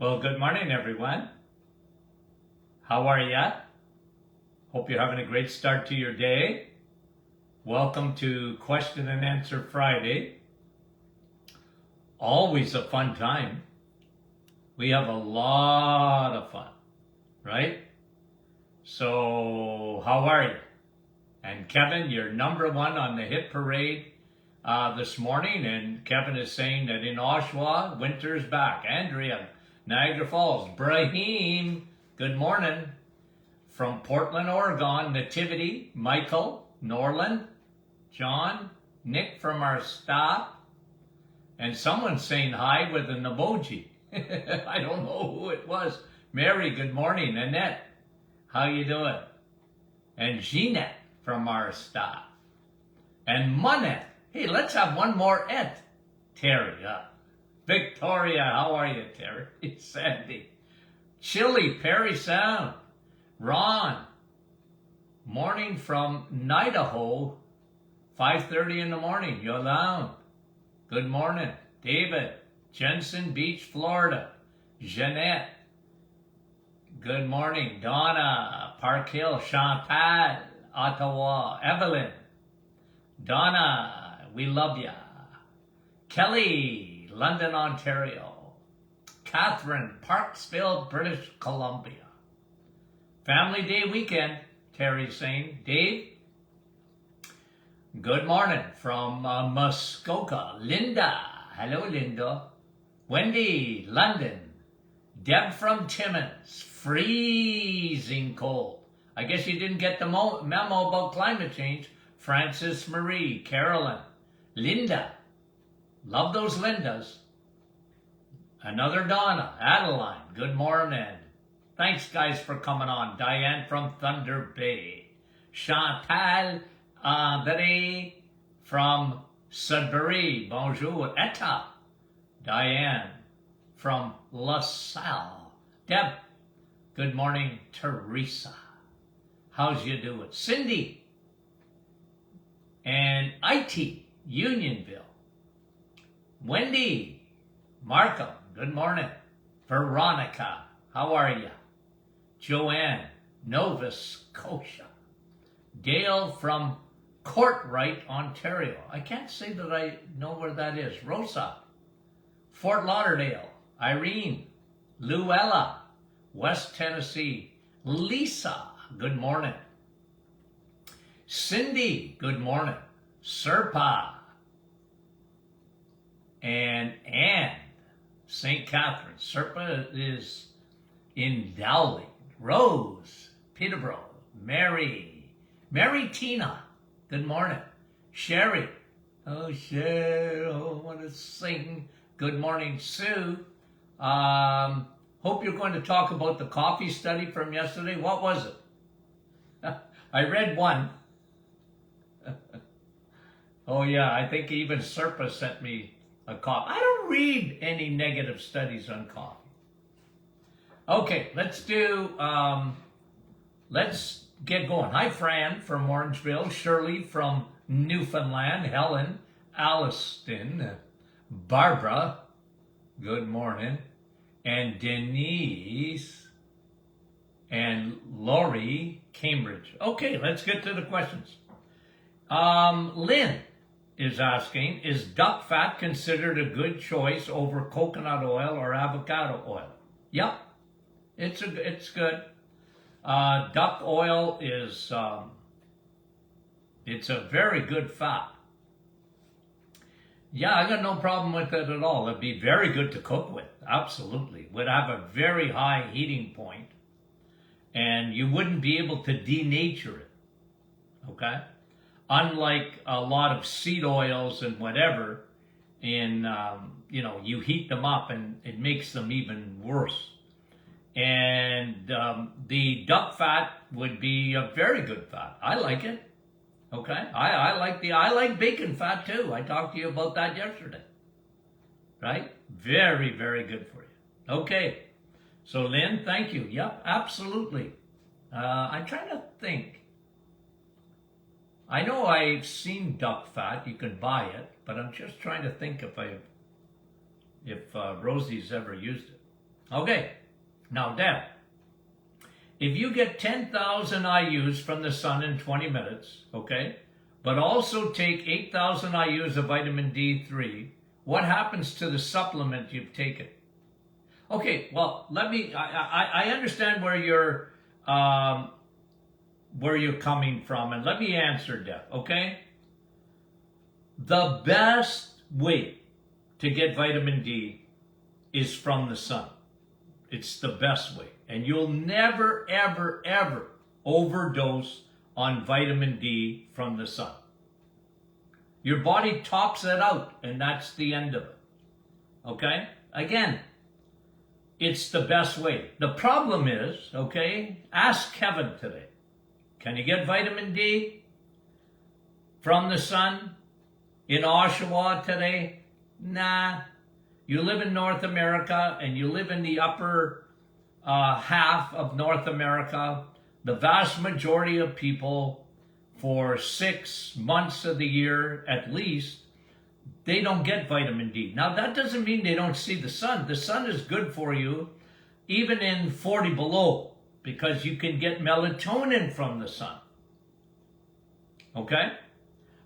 Well, good morning, everyone. How are ya? Hope you're having a great start to your day. Welcome to Question and Answer Friday. Always a fun time. We have a lot of fun, right? So, how are you? And Kevin, you're number one on the hit parade this morning, and Kevin is saying that in Oshawa, winter's back. Andrea, Niagara Falls. Brahim, good morning. From Portland, Oregon, Nativity, Michael, Norland, John, Nick from our stop, and someone saying hi with an emoji. I don't know who it was. Mary, good morning. Annette, how you doing? And Jeanette from our stop. And Monette. Hey, let's have one more et. Terry, Victoria, how are you, Terry? Sandy. Chile, Perry Sound. Ron. Morning from Idaho. 5:30 in the morning. Yolande. Good morning. David. Jensen Beach, Florida. Jeanette. Good morning. Donna. Park Hill. Chantal. Ottawa. Evelyn. Donna. We love ya. Kelly. London, Ontario. Catherine. Parksville, British Columbia. Family Day weekend, Terry's saying. Dave, good morning from Muskoka. Linda, hello Linda. Wendy, London. Deb from Timmins, freezing cold. I guess you didn't get the memo about climate change. Francis Marie, Carolyn. Linda, love those Lindas. Another Donna, Adeline, good morning. Thanks, guys, for coming on. Diane from Thunder Bay. Chantal Andre from Sudbury. Bonjour. Etta. Diane from LaSalle. Deb. Good morning, Teresa. How's you doing? Cindy. And IT, Unionville. Wendy. Markham. Good morning. Veronica. How are you? Joanne, Nova Scotia. Dale from Courtright, Ontario. I can't say that I know where that is. Rosa, Fort Lauderdale. Irene, Luella, West Tennessee. Lisa, good morning. Cindy, good morning. Serpa. And Anne, St. Catharines. Serpa is in Dowling. Rose, Peterborough. Mary Tina, good morning. Sherry, oh Sherry, oh, I want to sing. Good morning, Sue. Hope you're going to talk about the coffee study from yesterday. What was it? I read one. Oh yeah, I think even Serpa sent me a copy. I don't read any negative studies on coffee. Okay, let's get going. Hi, Fran from Orangeville, Shirley from Newfoundland, Helen, Alliston, Barbara, good morning, and Denise, and Lori, Cambridge. Okay, let's get to the questions. Lynn is asking, is duck fat considered a good choice over coconut oil or avocado oil? Yep. It's good. Duck oil is it's a very good fat. Yeah, I got no problem with it at all. It'd be very good to cook with. Absolutely. Would have a very high heating point, and you wouldn't be able to denature it. Okay? Unlike a lot of seed oils and whatever, you heat them up and it makes them even worse. And the duck fat would be a very good fat. I like it. Okay, I like bacon fat too. I talked to you about that yesterday. Right? Very, very good for you. Okay, so Lynn, thank you. Yep, absolutely. I'm trying to think. I know I've seen duck fat. You can buy it, but I'm just trying to think if Rosie's ever used it. Okay, now Deb, if you get 10,000 IUs from the sun in 20 minutes, okay, but also take 8,000 IUs of vitamin D3, what happens to the supplement you've taken? Okay, well, I understand where you're coming from, and let me answer, Deb, okay? The best way to get vitamin D is from the sun. It's the best way. And you'll never, ever, ever overdose on vitamin D from the sun. Your body tops it out, and that's the end of it. Okay? Again, it's the best way. The problem is, okay, ask Kevin today. Can you get vitamin D from the sun in Oshawa today? Nah. You live in North America, and you live in the upper half of North America. The vast majority of people, for 6 months of the year at least, they don't get vitamin D. Now, that doesn't mean they don't see the sun. The sun is good for you even in 40 below, because you can get melatonin from the sun. Okay?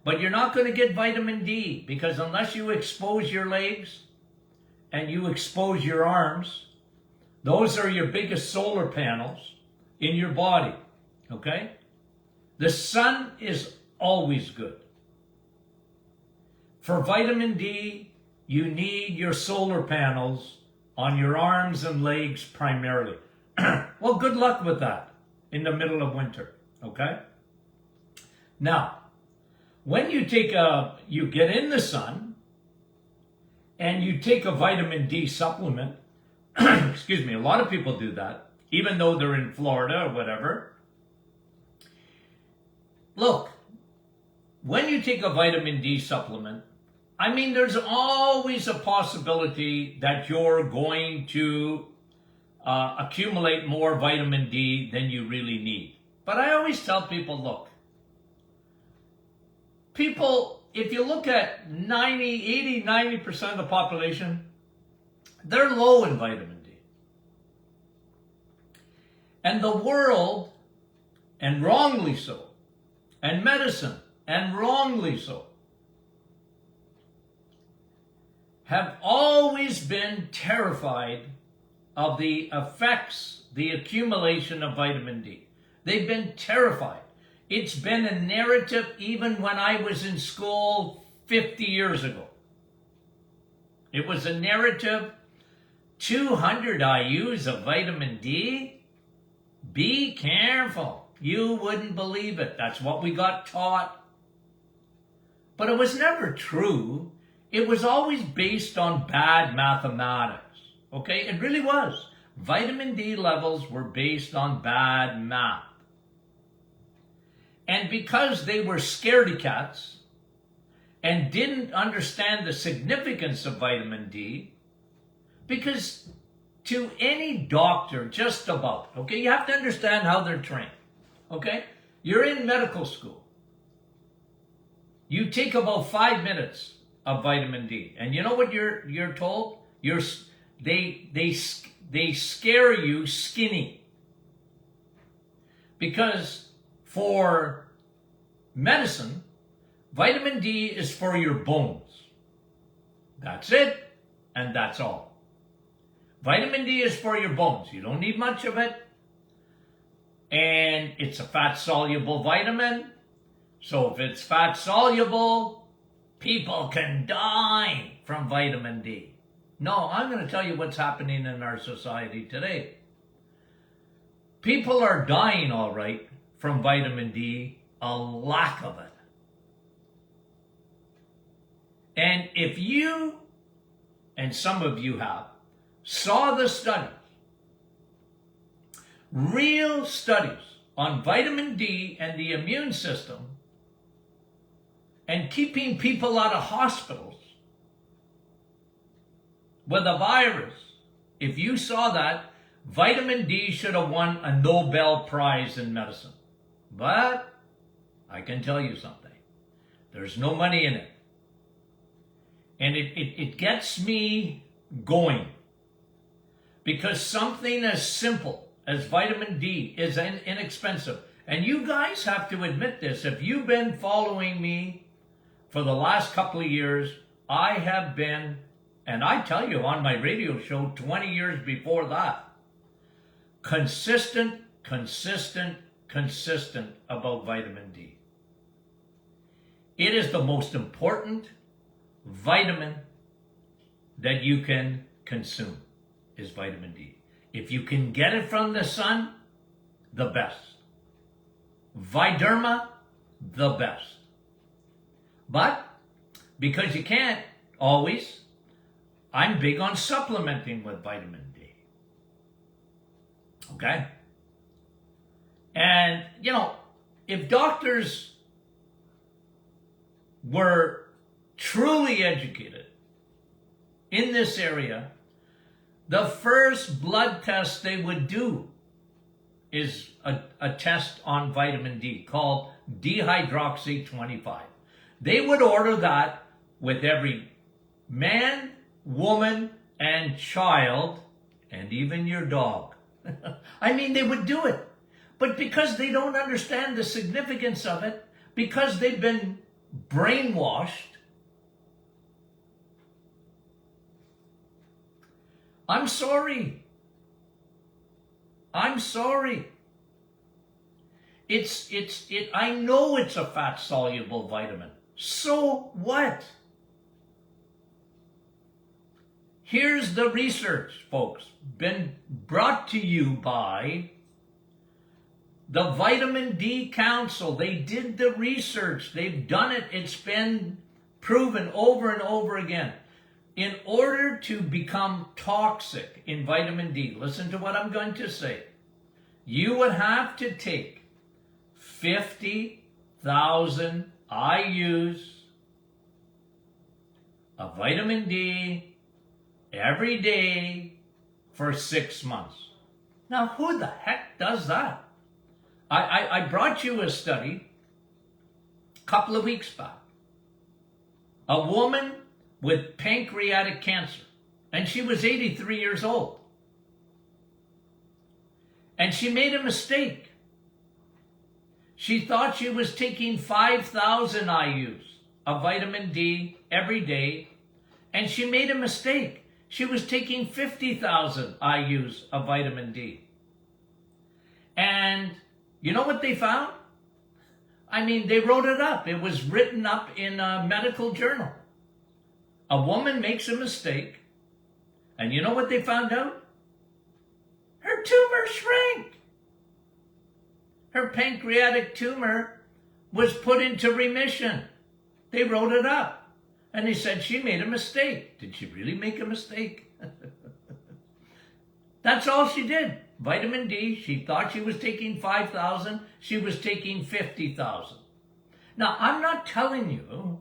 But you're not going to get vitamin D, because unless you expose your legs and you expose your arms, those are your biggest solar panels in your body. Okay? The sun is always good. For vitamin D, you need your solar panels on your arms and legs primarily. Well, good luck with that in the middle of winter, okay? Now, when you get in the sun and you take a vitamin D supplement, excuse me, a lot of people do that, even though they're in Florida or whatever. Look, when you take a vitamin D supplement, I mean, there's always a possibility that you're going to accumulate more vitamin D than you really need. But I always tell people, look, people, if you look at 90% of the population, they're low in vitamin D. And the world, and wrongly so, and medicine, and wrongly so, have always been terrified of the effects, the accumulation of vitamin D. They've been terrified. It's been a narrative even when I was in school 50 years ago. It was a narrative, 200 IUs of vitamin D? Be careful. You wouldn't believe it. That's what we got taught. But it was never true. It was always based on bad mathematics. Okay? It really was. Vitamin D levels were based on bad math. And because they were scaredy cats and didn't understand the significance of vitamin D, because to any doctor, just about, okay, you have to understand how they're trained, okay? You're in medical school. You take about 5 minutes of vitamin D, and you know what you're told? They scare you skinny, because for medicine, vitamin D is for your bones. That's it, and that's all. Vitamin D is for your bones. You don't need much of it. And it's a fat-soluble vitamin. So if it's fat-soluble, people can die from vitamin D. No, I'm going to tell you what's happening in our society today. People are dying, all right, from vitamin D, a lack of it. And if you, and some of you have, saw the studies, real studies on vitamin D and the immune system and keeping people out of hospitals with a virus, if you saw that, vitamin D should have won a Nobel Prize in medicine. But I can tell you something. There's no money in it. And it gets me going. because something as simple as vitamin D is inexpensive. And you guys have to admit this. If you've been following me for the last couple of years, I have been, and I tell you on my radio show 20 years before that, consistent about vitamin D. It is the most important vitamin that you can consume, is vitamin D. If you can get it from the sun, the best. Viderma, the best. But because you can't always, I'm big on supplementing with vitamin D. Okay? And, you know, if doctors were truly educated in this area, the first blood test they would do is a test on vitamin D called dehydroxy 25. They would order that with every man, woman, and child, and even your dog. I mean, they would do it. But because they don't understand the significance of it, because they've been brainwashed, I'm sorry. I'm sorry. I know it's a fat-soluble vitamin. So what? Here's the research, folks, been brought to you by the Vitamin D Council. They did the research. They've done it. It's been proven over and over again. In order to become toxic in vitamin D, listen to what I'm going to say. You would have to take 50,000 IUs of vitamin D every day for 6 months. Now, who the heck does that? I brought you a study a couple of weeks back. A woman with pancreatic cancer, and she was 83 years old. And she made a mistake. She thought she was taking 5,000 IUs of vitamin D every day, and she made a mistake. She was taking 50,000 IUs of vitamin D. And you know what they found? I mean, they wrote it up. It was written up in a medical journal. A woman makes a mistake, and you know what they found out? Her tumor shrank. Her pancreatic tumor was put into remission. They wrote it up, and they said she made a mistake. Did she really make a mistake? That's all she did. Vitamin D, she thought she was taking 5,000. She was taking 50,000. Now, I'm not telling you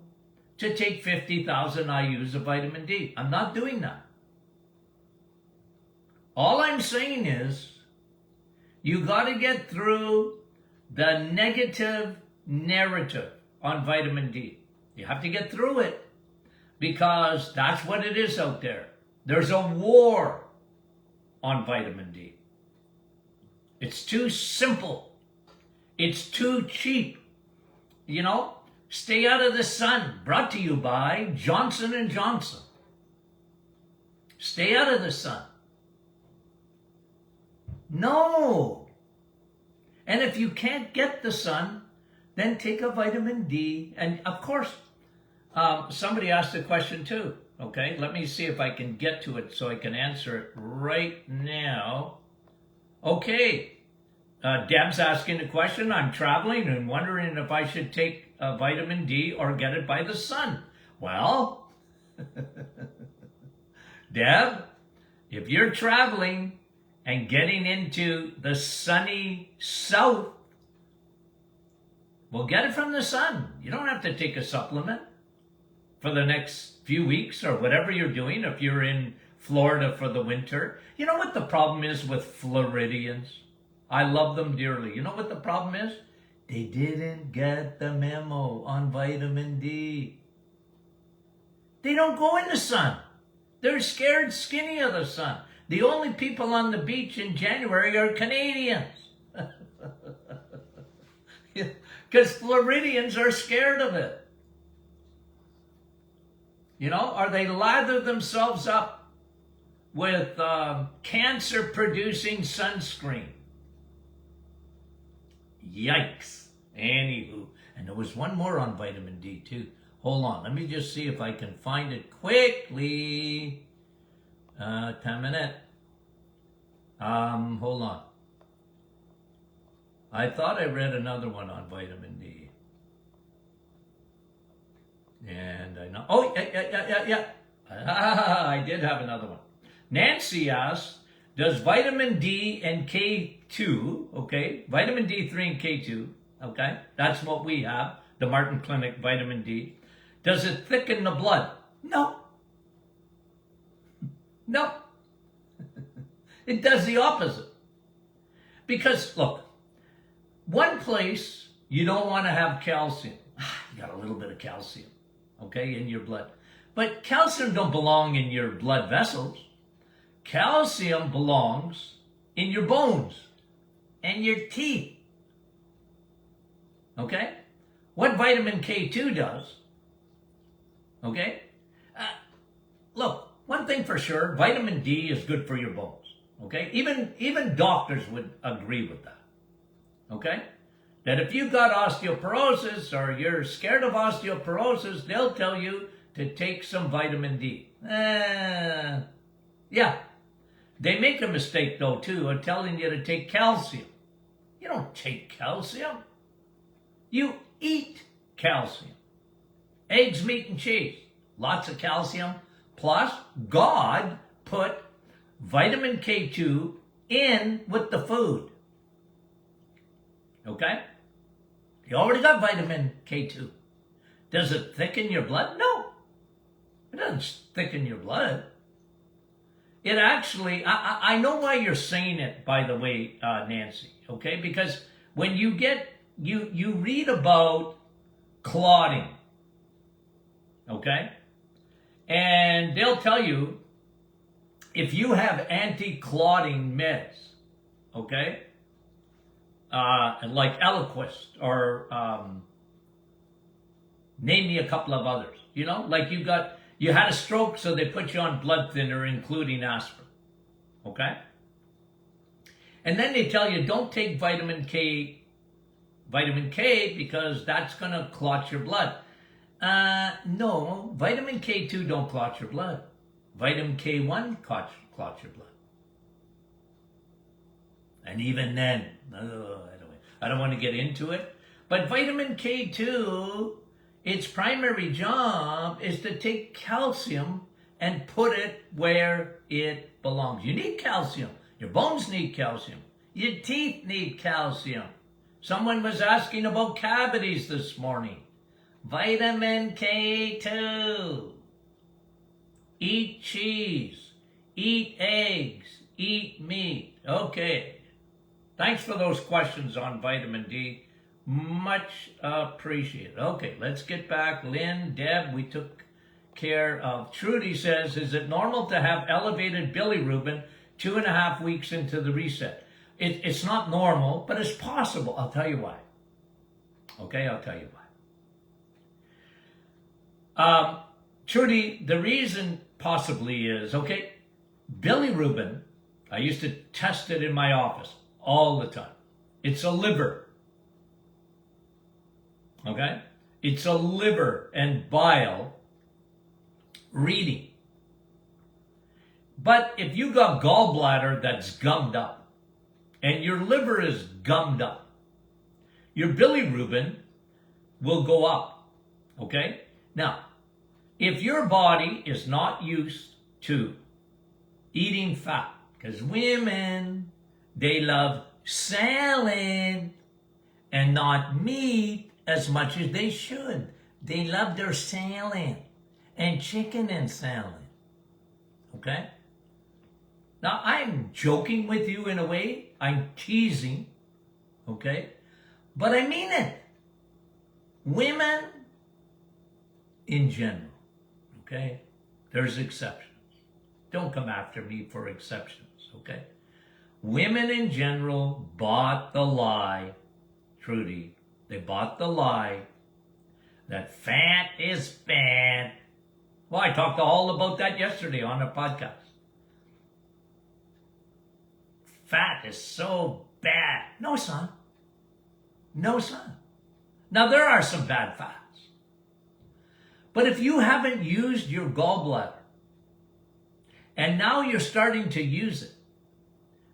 to take 50,000 IUs of vitamin D. I'm not doing that. All I'm saying is you got to get through the negative narrative on vitamin D. You have to get through it because that's what it is out there. There's a war on vitamin D. It's too simple. It's too cheap. You know, stay out of the sun. Brought to you by Johnson & Johnson. Stay out of the sun. No. And if you can't get the sun, then take a vitamin D. And of course, somebody asked a question too. Okay, let me see if I can get to it so I can answer it right now. Okay, Deb's asking a question. I'm traveling and wondering if I should take vitamin D or get it by the sun. Well, Deb, if you're traveling and getting into the sunny south, well, get it from the sun. You don't have to take a supplement for the next few weeks or whatever you're doing if you're in Florida for the winter. You know what the problem is with Floridians? I love them dearly. You know what the problem is? They didn't get the memo on vitamin D. They don't go in the sun. They're scared skinny of the sun. The only people on the beach in January are Canadians. Because Floridians are scared of it. You know, or they lather themselves up with cancer-producing sunscreen. Yikes. Anywho. And there was one more on vitamin D too. Hold on. Let me just see if I can find it quickly. 10 minutes. Hold on. I thought I read another one on vitamin D. And I know. Oh, yeah. I did have another one. Nancy asked, does vitamin D and K2, okay, vitamin D3 and K2, okay, that's what we have, the Martin Clinic vitamin D, does it thicken the blood? No. No. It does the opposite. Because, look, one place you don't want to have calcium. You got a little bit of calcium, okay, in your blood. But calcium don't belong in your blood vessels. Calcium belongs in your bones and your teeth. Okay? What vitamin K2 does, okay? Look, one thing for sure, vitamin D is good for your bones. Okay? Even doctors would agree with that. Okay? That if you got osteoporosis or you're scared of osteoporosis, they'll tell you to take some vitamin D. Yeah. They make a mistake, though, too, of telling you to take calcium. You don't take calcium. You eat calcium. Eggs, meat, and cheese. Lots of calcium. Plus, God put vitamin K2 in with the food. Okay? You already got vitamin K2. Does it thicken your blood? No. It doesn't thicken your blood. It actually, I know why you're saying it, by the way, Nancy, okay? Because when you get, you read about clotting, okay? And they'll tell you, if you have anti-clotting meds, okay? Like Eliquis or name me a couple of others, you know? Like you had a stroke, so they put you on blood thinner, including aspirin. Okay? And then they tell you, don't take vitamin K, because that's going to clot your blood. No, vitamin K2 don't clot your blood. Vitamin K1 clots your blood. And even then, I don't want to get into it. But vitamin K2, its primary job is to take calcium and put it where it belongs. You need calcium. Your bones need calcium. Your teeth need calcium. Someone was asking about cavities this morning. Vitamin K2. Eat cheese. Eat eggs. Eat meat. Okay. Thanks for those questions on vitamin D. Much appreciated. Okay, let's get back. Lynn, Deb, we took care of. Trudy says, is it normal to have elevated bilirubin 2.5 weeks into the reset? It's not normal, but it's possible. I'll tell you why. Okay, I'll tell you why. Trudy, the reason possibly is, okay, bilirubin, I used to test it in my office all the time. It's a liver. Okay? It's a liver and bile reading. But if you got gallbladder that's gummed up, and your liver is gummed up, your bilirubin will go up. Okay? Now, if your body is not used to eating fat, because women, they love salad and not meat as much as they should. They love their salad and chicken and salad. Okay? Now, I'm joking with you in a way. I'm teasing. Okay? But I mean it. Women in general. Okay? There's exceptions. Don't come after me for exceptions, okay? Women in general bought the lie, Trudy. They bought the lie that fat is bad. Well, I talked all about that yesterday on a podcast. Fat is so bad. No, son. No, son. Now, there are some bad fats. But if you haven't used your gallbladder, and now you're starting to use it,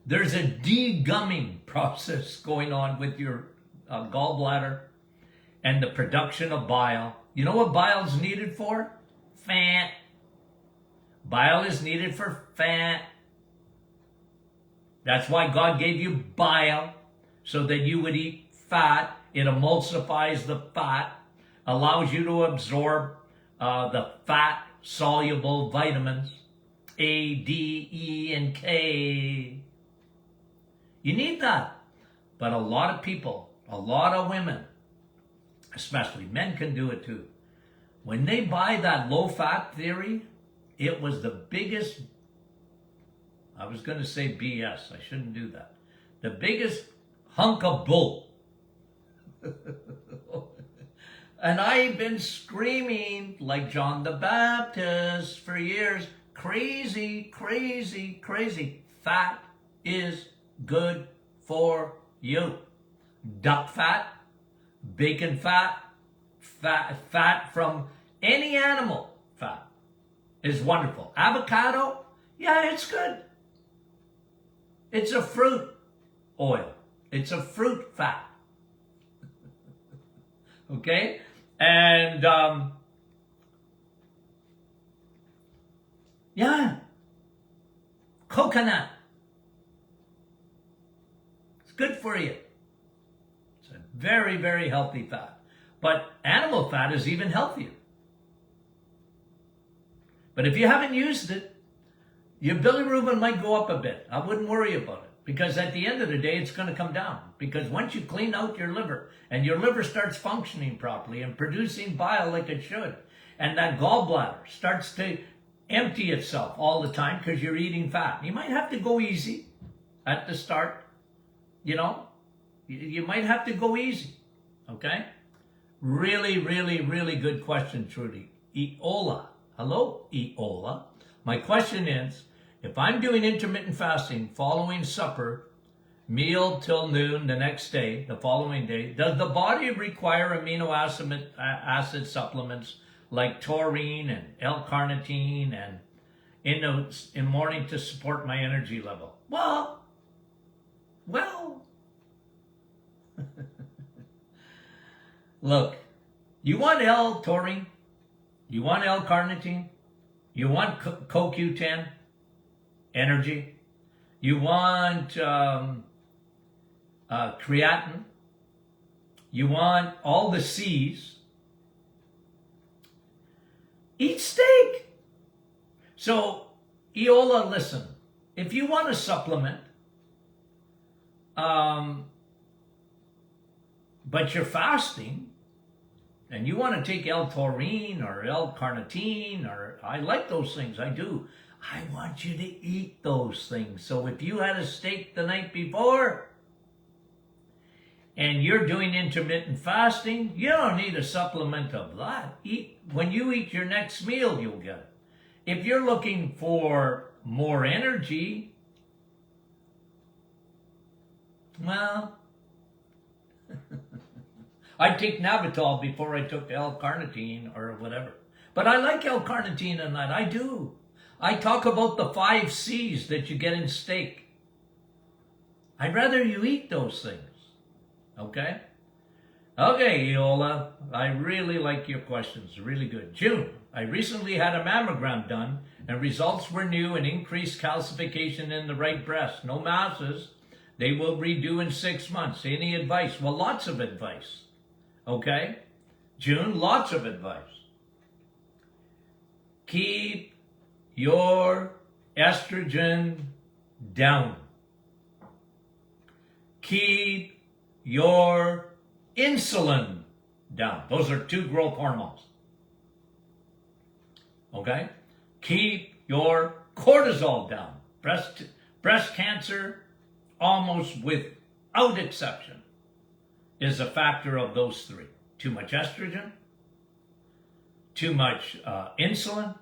there's a degumming process going on with your gallbladder and the production of bile. You know what bile is needed for? Fat. Bile is needed for fat. That's why God gave you bile, so that you would eat fat. It emulsifies the fat, allows you to absorb the fat-soluble vitamins, A, D, E, and K. You need that. But a lot of people, a lot of women, especially men can do it too. When they buy that low-fat theory, it was the biggest, I was going to say BS. I shouldn't do that. The biggest hunk of bull. And I've been screaming like John the Baptist for years. Crazy, crazy, crazy. Fat is good for you. Duck fat, bacon fat, fat from any animal fat is wonderful. Avocado, yeah, it's good. It's a fruit oil. It's a fruit fat. Okay? And, yeah, coconut. It's good for you. It's a very, very healthy fat. But animal fat is even healthier. But if you haven't used it, your bilirubin might go up a bit. I wouldn't worry about it. Because at the end of the day, it's going to come down. Because once you clean out your liver, and your liver starts functioning properly and producing bile like it should, and that gallbladder starts to empty itself all the time because you're eating fat. You might have to go easy at the start. You know, you might have to go easy. Okay? Really, really, really good question, Trudy. Eola. Hello, Eola. My question is, if I'm doing intermittent fasting following supper, meal till noon the next day, the following day, does the body require amino acid supplements like taurine and L-carnitine and in morning to support my energy level? Well, look, you want L-taurine, you want L-carnitine, you want CoQ10, energy, you want creatine, you want all the C's, eat steak. So, Eola, listen, if you want to supplement, but you're fasting, and you want to take L-taurine or L-carnitine, or I like those things, I do. I want you to eat those things. So if you had a steak the night before and you're doing intermittent fasting, you don't need a supplement of that. When you eat your next meal, you'll get it. If you're looking for more energy, well, I'd take Navital before I took L-carnitine or whatever. But I like L-carnitine in that. I do. I talk about the 5 C's that you get in steak. I'd rather you eat those things. Okay? Okay, Eola. I really like your questions. Really good. June. I recently had a mammogram done and results were new and increased calcification in the right breast. No masses. They will redo in 6 months. Any advice? Well, lots of advice. Okay? June, lots of advice. Keep your estrogen down. Keep your insulin down. Those are 2 growth hormones. Okay? Keep your cortisol down. Breast cancer, almost without exception, is a factor of those three. Too much estrogen, too much insulin,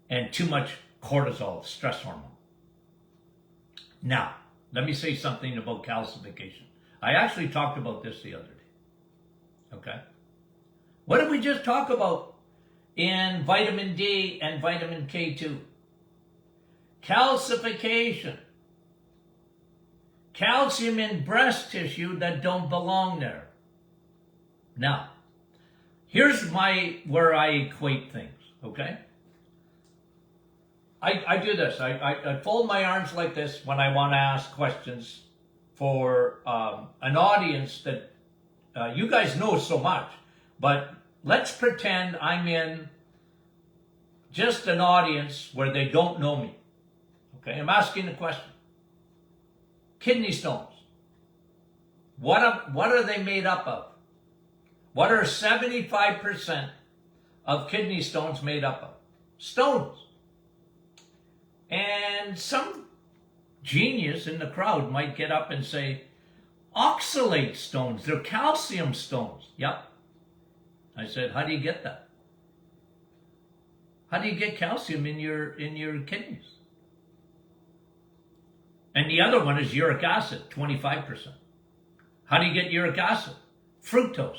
and too much cortisol, stress hormone. Now, let me say something about calcification. I actually talked about this the other day. Okay? What did we just talk about in vitamin D and vitamin K2? Calcification. Calcium in breast tissue that don't belong there. Now, here's where I equate things, okay? I do this. I fold my arms like this when I want to ask questions for an audience that you guys know so much. But let's pretend I'm in just an audience where they don't know me. Okay, I'm asking a question. Kidney stones. What are they made up of? What are 75% of kidney stones made up of? Stones. And some genius in the crowd might get up and say, oxalate stones, they're calcium stones. Yep. I said, how do you get that? How do you get calcium in your kidneys? And the other one is uric acid, 25%. How do you get uric acid? Fructose.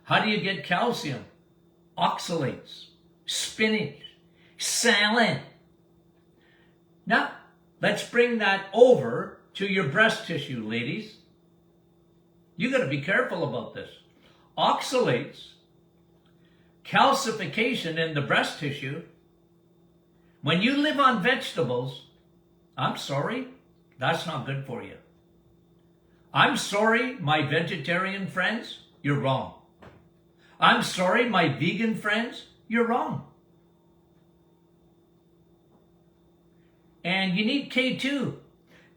How do you get calcium? Oxalates, spinach, salad. Now, let's bring that over to your breast tissue, ladies. You got to be careful about this. Oxalates, calcification in the breast tissue. When you live on vegetables, I'm sorry, that's not good for you. I'm sorry, my vegetarian friends, you're wrong. I'm sorry, my vegan friends, you're wrong. And you need K2.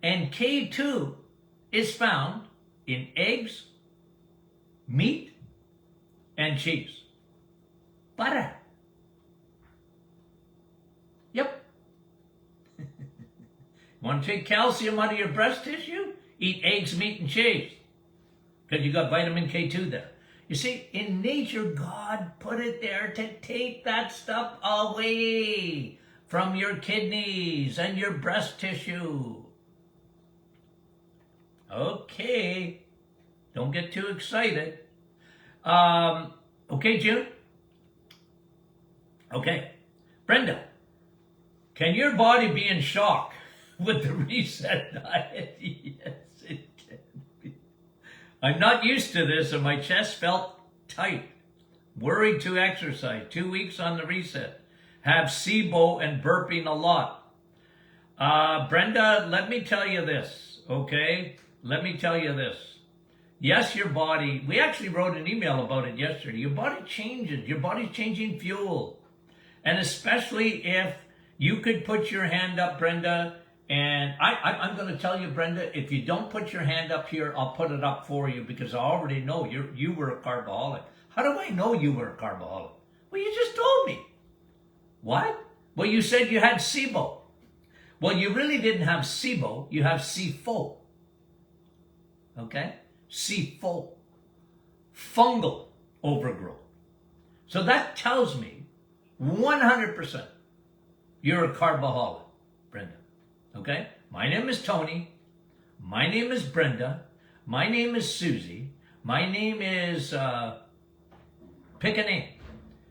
And K2 is found in eggs, meat, and cheese. Butter. Yep. Want to take calcium out of your breast tissue? Eat eggs, meat, and cheese. Because you got vitamin K2 there. You see, in nature, God put it there to take that stuff away from your kidneys and your breast tissue. Okay. Don't get too excited. Okay, June? Okay. Brenda, can your body be in shock with the reset diet? Yes, it can be. I'm not used to this and my chest felt tight. Worried to exercise. 2 weeks on the reset. Have SIBO and burping a lot. Brenda, let me tell you this, okay? Let me tell you this. Yes, your body, we actually wrote an email about it yesterday. Your body changes. Your body's changing fuel. And especially if you could put your hand up, Brenda, and I'm going to tell you, Brenda, if you don't put your hand up here, I'll put it up for you because I already know you were a carboholic. How do I know you were a carboholic? Well, you just told me. What? Well, you said you had SIBO. Well, you really didn't have SIBO. You have CFO. Okay? CFO. Fungal overgrowth. So that tells me 100% you're a carboholic, Brenda. Okay? My name is Tony. My name is Brenda. My name is Susie. My name is, pick a name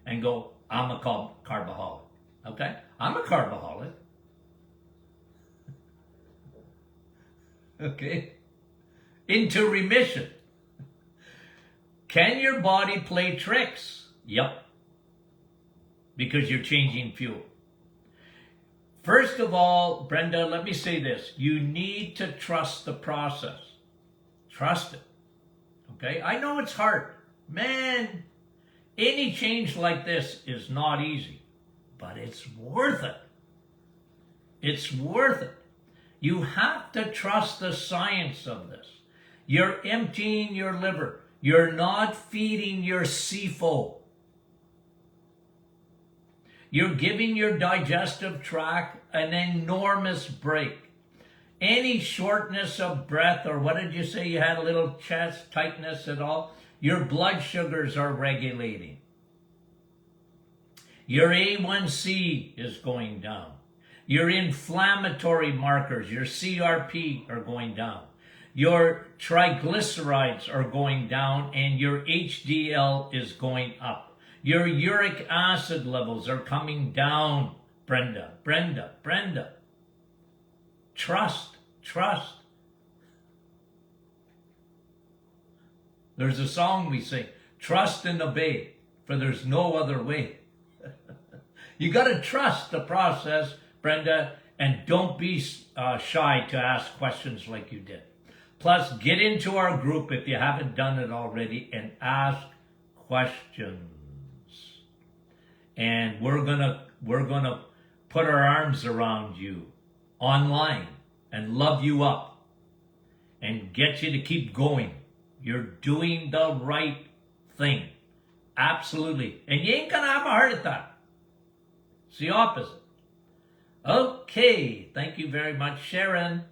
and go, I'm a carboholic. Okay? I'm a carboholic. Okay? Into remission. Can your body play tricks? Yep. Because you're changing fuel. First of all, Brenda, let me say this. You need to trust the process. Trust it. Okay? I know it's hard. Man, any change like this is not easy, but it's worth it. It's worth it. You have to trust the science of this. You're emptying your liver. You're not feeding your CFO. You're giving your digestive tract an enormous break. Any shortness of breath, or what did you say, you had a little chest tightness at all? Your blood sugars are regulating. Your A1C is going down. Your inflammatory markers, your CRP, are going down. Your triglycerides are going down, and your HDL is going up. Your uric acid levels are coming down. Brenda. Trust. There's a song we sing, trust and obey, for there's no other way. You got to trust the process, Brenda, and don't be shy to ask questions like you did. Plus, get into our group if you haven't done it already and ask questions. And we're gonna put our arms around you online and love you up and get you to keep going. You're doing the right thing. Absolutely. And you ain't gonna have a heart attack. It's the opposite. Okay, thank you very much, Sharon.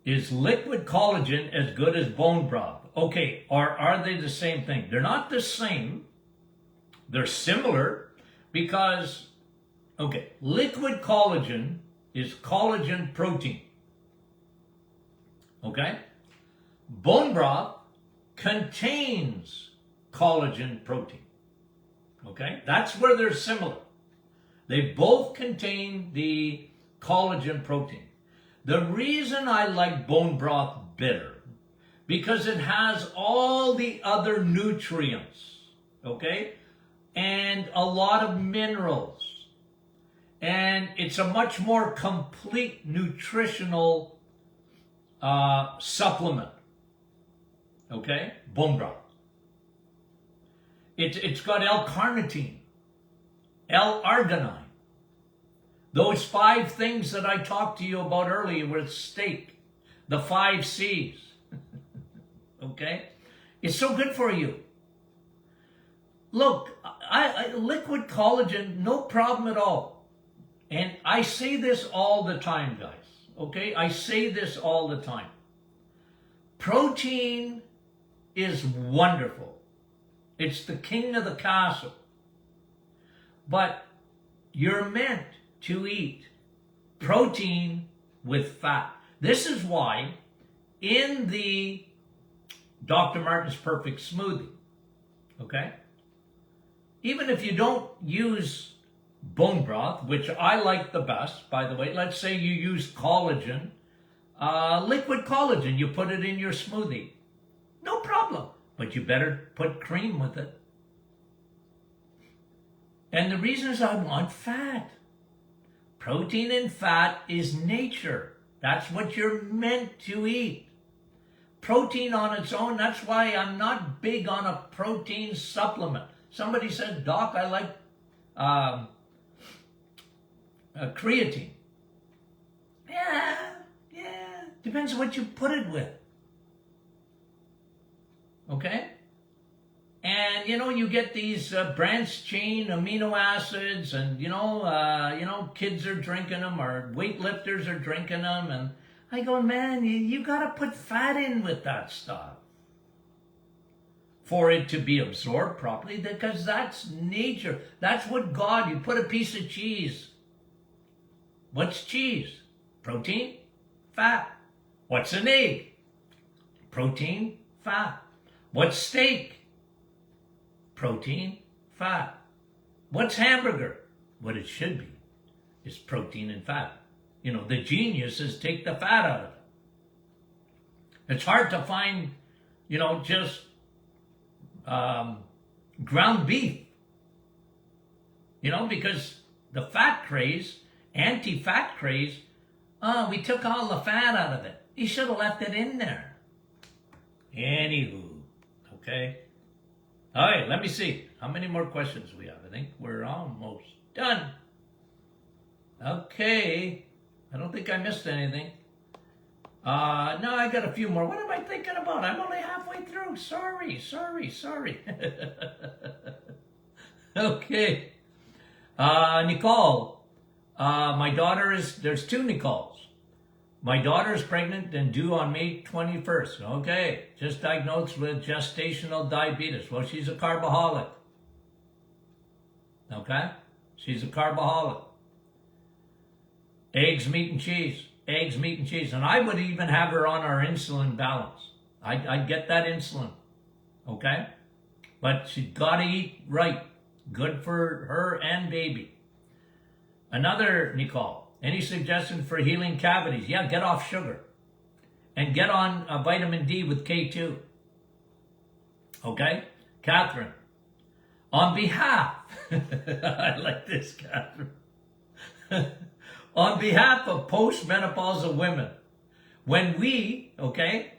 Is liquid collagen as good as bone broth? Okay, or are they the same thing? They're not the same. They're similar because, okay, liquid collagen is collagen protein. Okay? Bone broth contains collagen protein. Okay? That's where they're similar. They both contain the collagen protein. The reason I like bone broth better, because it has all the other nutrients, okay? And a lot of minerals. And it's a much more complete nutritional supplement, okay? Bone broth. It's got L-carnitine, L-arginine. Those 5 things that I talked to you about earlier with steak, the 5 C's, okay? It's so good for you. Look, liquid collagen, no problem at all. And I say this all the time, guys, okay? I say this all the time. Protein is wonderful. It's the king of the castle. But you're meant to eat protein with fat. This is why in the Dr. Martin's Perfect Smoothie, okay, even if you don't use bone broth, which I like the best, by the way, let's say you use collagen, liquid collagen, you put it in your smoothie, no problem, but you better put cream with it. And the reason is I want fat. Protein and fat is nature. That's what you're meant to eat. Protein on its own, that's why I'm not big on a protein supplement. Somebody said, Doc, I like creatine. Yeah, depends what you put it with. Okay? And, you get these branched chain amino acids and, kids are drinking them or weightlifters are drinking them. And I go, man, you got to put fat in with that stuff for it to be absorbed properly, because that's nature. That's what God, you put a piece of cheese. What's cheese? Protein, fat. What's an egg? Protein, fat. What's steak? Protein, fat. What's hamburger? What it should be is protein and fat. The genius is take the fat out of it. It's hard to find, just ground beef. Because the fat craze, anti-fat craze, we took all the fat out of it. You should have left it in there. Anywho, okay? All right, let me see. How many more questions we have? I think we're almost done. Okay. I don't think I missed anything. No, I got a few more. What am I thinking about? I'm only halfway through. Sorry. Okay. Nicole, there's two Nicoles. My daughter is pregnant and due on May 21st. Okay, just diagnosed with gestational diabetes. Well, she's a carboholic. Okay, she's a carboholic. Eggs, meat, and cheese. Eggs, meat, and cheese. And I would even have her on our insulin balance. I'd get that insulin. Okay? But she's got to eat right. Good for her and baby. Another Nicole. Any suggestions for healing cavities? Yeah, get off sugar. And get on vitamin D with K2. Okay? Catherine. On behalf, I like this, Catherine. On behalf of postmenopausal women, when we, okay,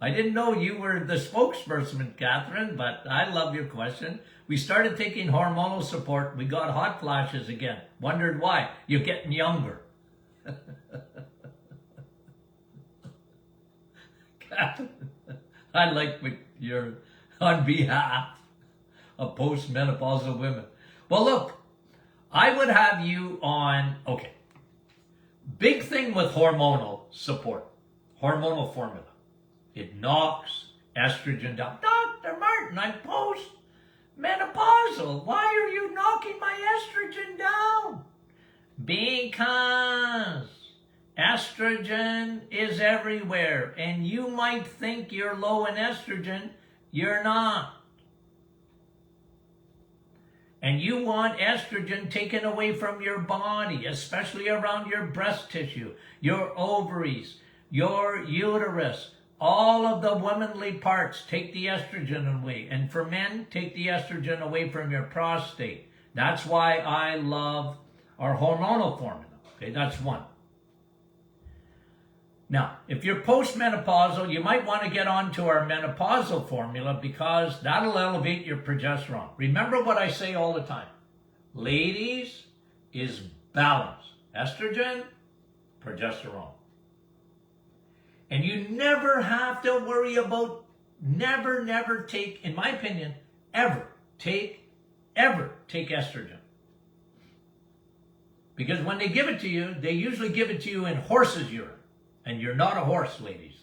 I didn't know you were the spokesperson, Catherine, but I love your question. We started taking hormonal support. We got hot flashes again. Wondered why. You're getting younger. Catherine, I like what you're on behalf of postmenopausal women. Well, look, I would have you on, okay, big thing with hormonal support, hormonal formula. It knocks estrogen down. Dr. Martin, I'm postmenopausal. Why are you knocking my estrogen down? Because estrogen is everywhere, and you might think you're low in estrogen. You're not. And you want estrogen taken away from your body, especially around your breast tissue, your ovaries, your uterus, all of the womanly parts. Take the estrogen away. And for men, take the estrogen away from your prostate. That's why I love our hormonal formula. Okay, that's one. Now, if you're postmenopausal, you might want to get onto our menopausal formula because that'll elevate your progesterone. Remember what I say all the time. Ladies, is balance. Estrogen, progesterone. And you never have to worry about, never take, in my opinion, ever take estrogen. Because when they give it to you, they usually give it to you in horse's urine. And you're not a horse, ladies.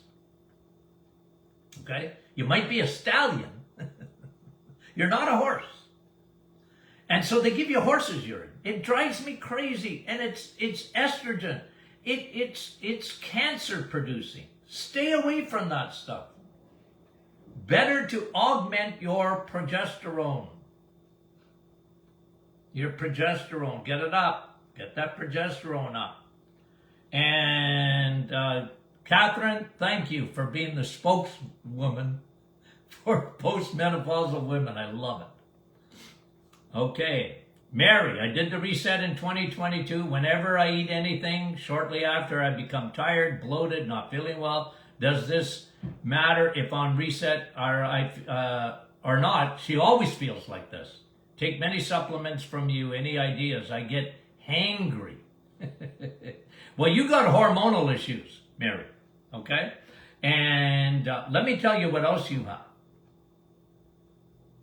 Okay? You might be a stallion. You're not a horse. And so they give you horse's urine. It drives me crazy. And it's estrogen. It's cancer producing. Stay away from that stuff. Better to augment your progesterone. Your progesterone. Get it up. Get that progesterone up. And Catherine, thank you for being the spokeswoman for postmenopausal women. I love it. Okay. Mary, I did the reset in 2022. Whenever I eat anything, shortly after I become tired, bloated, not feeling well. Does this matter if on reset or not? She always feels like this. Take many supplements from you. Any ideas? I get hangry. Well, you got hormonal issues, Mary, okay? And let me tell you what else you have.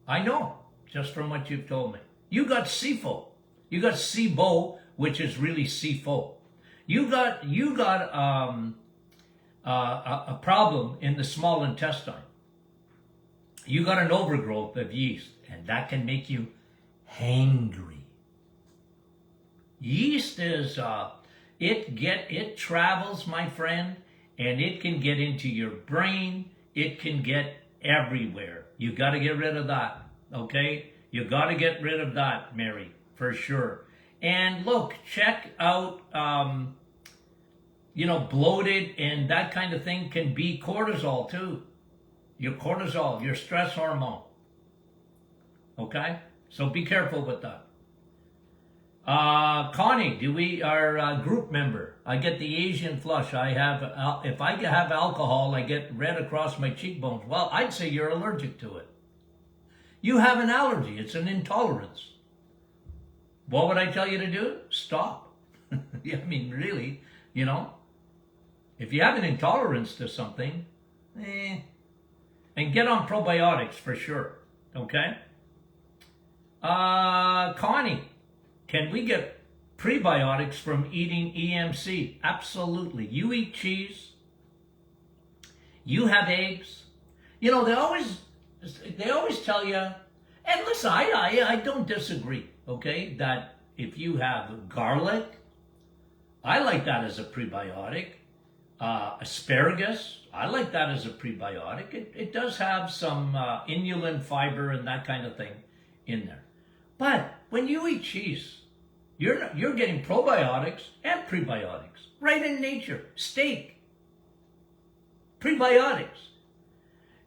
I know, just from what you've told me. You got SIFO. You got SIBO, which is really SIFO. You got a problem in the small intestine. You got an overgrowth of yeast, and that can make you hangry. Yeast is it travels, my friend, and it can get into your brain. It can get everywhere. You got to get rid of that, okay? You got to get rid of that, Mary, for sure. And look, check out, bloated and that kind of thing can be cortisol too. Your cortisol, your stress hormone. Okay? So be careful with that. Connie, our group member, I get the Asian flush. If I have alcohol, I get red across my cheekbones. Well, I'd say you're allergic to it. You have an allergy. It's an intolerance. What would I tell you to do? Stop. I mean, really, if you have an intolerance to something, and get on probiotics for sure. Okay? Connie, Can we get prebiotics from eating EMC? Absolutely. You eat cheese, you have eggs. You know, they always tell you, and listen, I don't disagree, okay, that if you have garlic, I like that as a prebiotic. Asparagus, I like that as a prebiotic. It does have some inulin fiber and that kind of thing in there. But when you eat cheese, you're getting probiotics and prebiotics right in nature. Steak, prebiotics.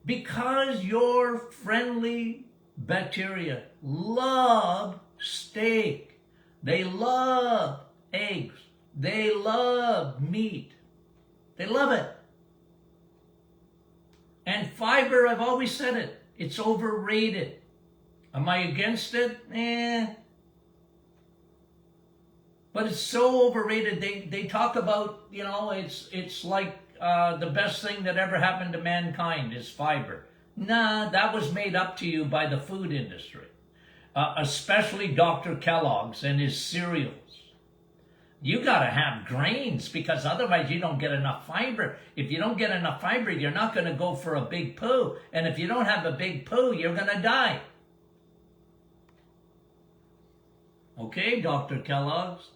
Because your friendly bacteria love steak. They love eggs. They love meat. They love it. And fiber, I've always said it, it's overrated. Am I against it? But it's so overrated. They talk about, you know, it's like the best thing that ever happened to mankind is fiber. Nah, that was made up to you by the food industry, especially Dr. Kellogg's and his cereals. You got to have grains because otherwise you don't get enough fiber. If you don't get enough fiber, you're not going to go for a big poo. And if you don't have a big poo, you're going to die. Okay, Dr. Kellogg's?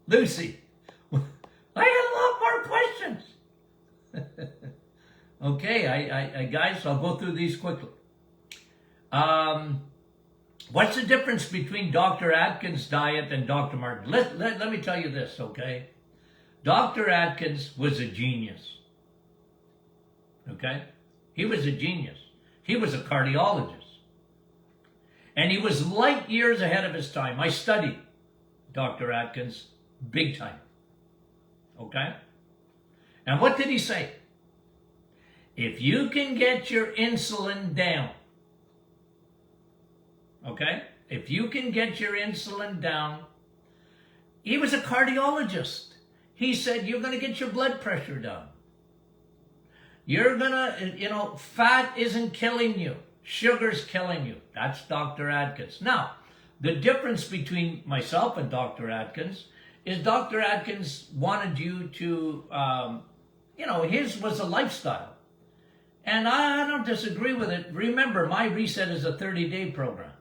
Lucy, I have a lot more questions. Okay, I guys, I'll go through these quickly. What's the difference between Dr. Atkins' diet and Dr. Martin? Let me tell you this, okay? Dr. Atkins was a genius. Okay? He was a genius. He was a cardiologist. And he was light years ahead of his time. I studied Dr. Atkins big time. Okay? And what did he say? If you can get your insulin down, okay? If you can get your insulin down, he was a cardiologist. He said, you're going to get your blood pressure down. You're going to, fat isn't killing you. Sugar's killing you. That's Dr. Atkins. Now, the difference between myself and Dr. Atkins is Dr. Atkins wanted you to, his was a lifestyle. And I don't disagree with it. Remember, my reset is a 30-day program.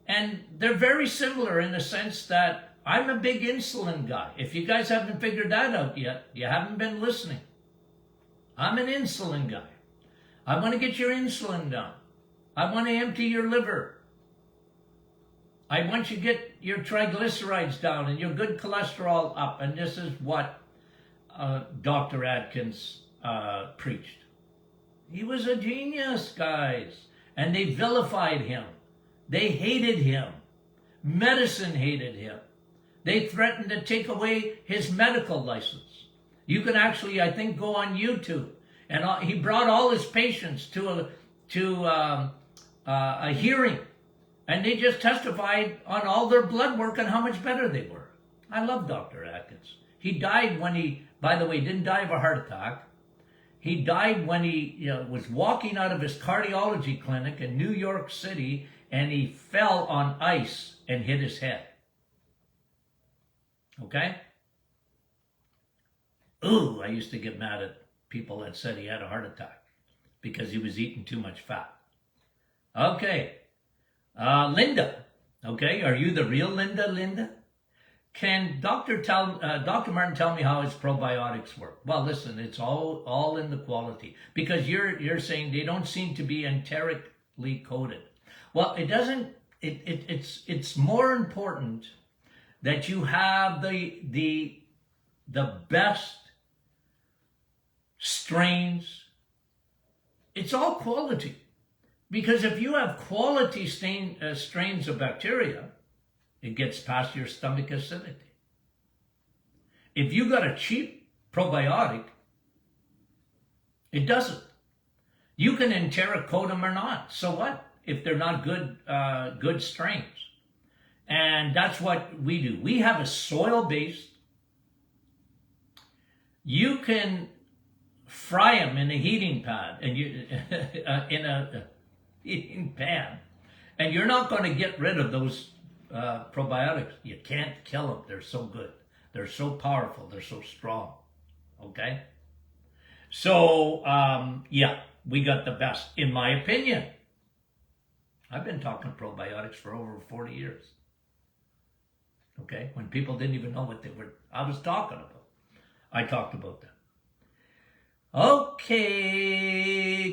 And they're very similar in the sense that I'm a big insulin guy. If you guys haven't figured that out yet, you haven't been listening. I'm an insulin guy. I want to get your insulin down. I want to empty your liver. I want you to get your triglycerides down and your good cholesterol up. And this is what Dr. Atkins preached. He was a genius, guys. And they vilified him. They hated him. Medicine hated him. They threatened to take away his medical license. You can actually, I think, go on YouTube. And he brought all his patients to a hearing. And they just testified on all their blood work and how much better they were. I love Dr. Atkins. He died when he, by the way, didn't die of a heart attack. He died when he was walking out of his cardiology clinic in New York City, and he fell on ice and hit his head. Okay? Ooh, I used to get mad at people that said he had a heart attack because he was eating too much fat. Okay. Linda. Okay, are you the real Linda? Can Dr. Martin tell me how his probiotics work? Well, listen, it's all in the quality because you're saying they don't seem to be enterically coated. Well, it doesn't. It's more important that you have the best strains. It's all quality, because if you have quality strains of bacteria, it gets past your stomach acidity. If you got a cheap probiotic, it doesn't. You can enteric-coat them or not. So what? If they're not good strains. And that's what we do. We have a soil-based. You can fry them in a heating pad and eating pan. And you're not going to get rid of those probiotics. You can't kill them. They're so good. They're so powerful. They're so strong. Okay? So, yeah, we got the best, in my opinion. I've been talking probiotics for over 40 years. Okay? When people didn't even know what I was talking about. I talked about them. Okay,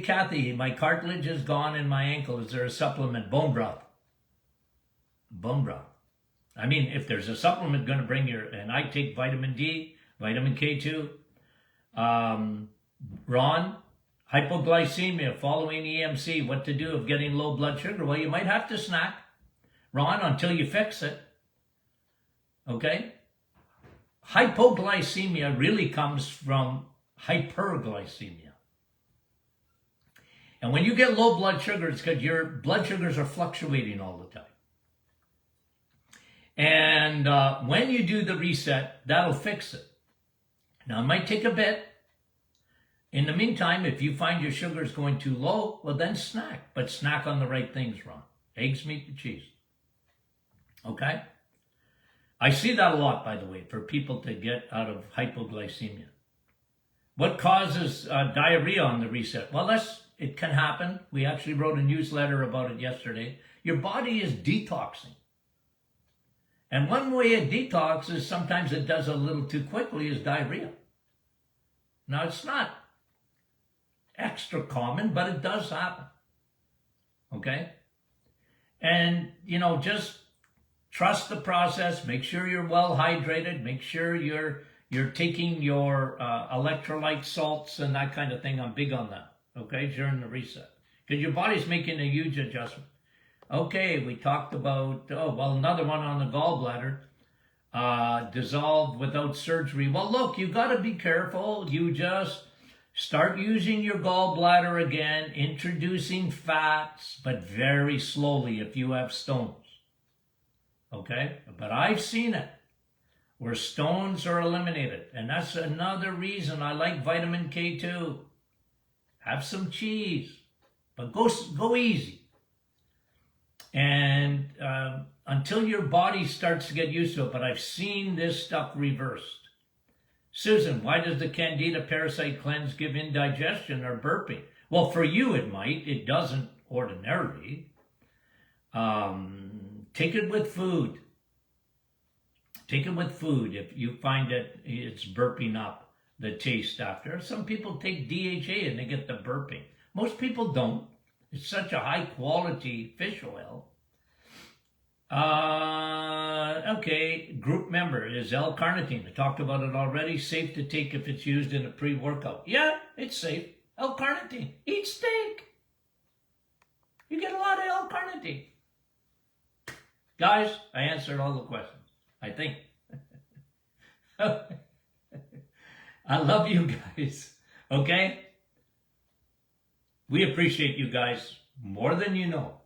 Kathy, my cartilage is gone in my ankle. Is there a supplement? Bone broth. Bone broth. I mean, if there's a supplement going to bring and I take vitamin D, vitamin K2, Ron, hypoglycemia, following EMC, what to do of getting low blood sugar? Well, you might have to snack, Ron, until you fix it. Okay? Hypoglycemia really comes from hyperglycemia. And when you get low blood sugar, it's because your blood sugars are fluctuating all the time. And when you do the reset, that'll fix it. Now, it might take a bit. In the meantime, if you find your sugar is going too low, well, then snack. But snack on the right things, Ron. Eggs, meat, and cheese. Okay? I see that a lot, by the way, for people to get out of hypoglycemia. What causes diarrhea on the reset? Well, it can happen. We actually wrote a newsletter about it yesterday. Your body is detoxing. And one way it detoxes, sometimes it does a little too quickly, is diarrhea. Now, it's not extra common, but it does happen. Okay? And, just trust the process. Make sure you're well hydrated. Make sure you're taking your electrolyte salts and that kind of thing. I'm big on that, okay, during the reset. Because your body's making a huge adjustment. Okay, we talked about, another one on the gallbladder. Dissolved without surgery. Well, look, you got to be careful. You just start using your gallbladder again, introducing fats, but very slowly if you have stones. Okay? But I've seen it where stones are eliminated. And that's another reason I like vitamin K2. Have some cheese, but go easy. And until your body starts to get used to it. But I've seen this stuff reversed. Susan, why does the Candida parasite cleanse give indigestion or burping? Well, for you it might. It doesn't ordinarily. Take it with food. Take it with food if you find that it's burping up the taste after. Some people take DHA and they get the burping. Most people don't. It's such a high quality fish oil. Okay, group member is L-carnitine. I talked about it already. Safe to take if it's used in a pre-workout. Yeah, it's safe. L-carnitine. Eat steak. You get a lot of L-carnitine. Guys, I answered all the questions, I think. I love you guys, okay? We appreciate you guys more than you know.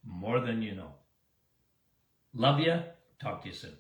More than you know. Love you. Talk to you soon.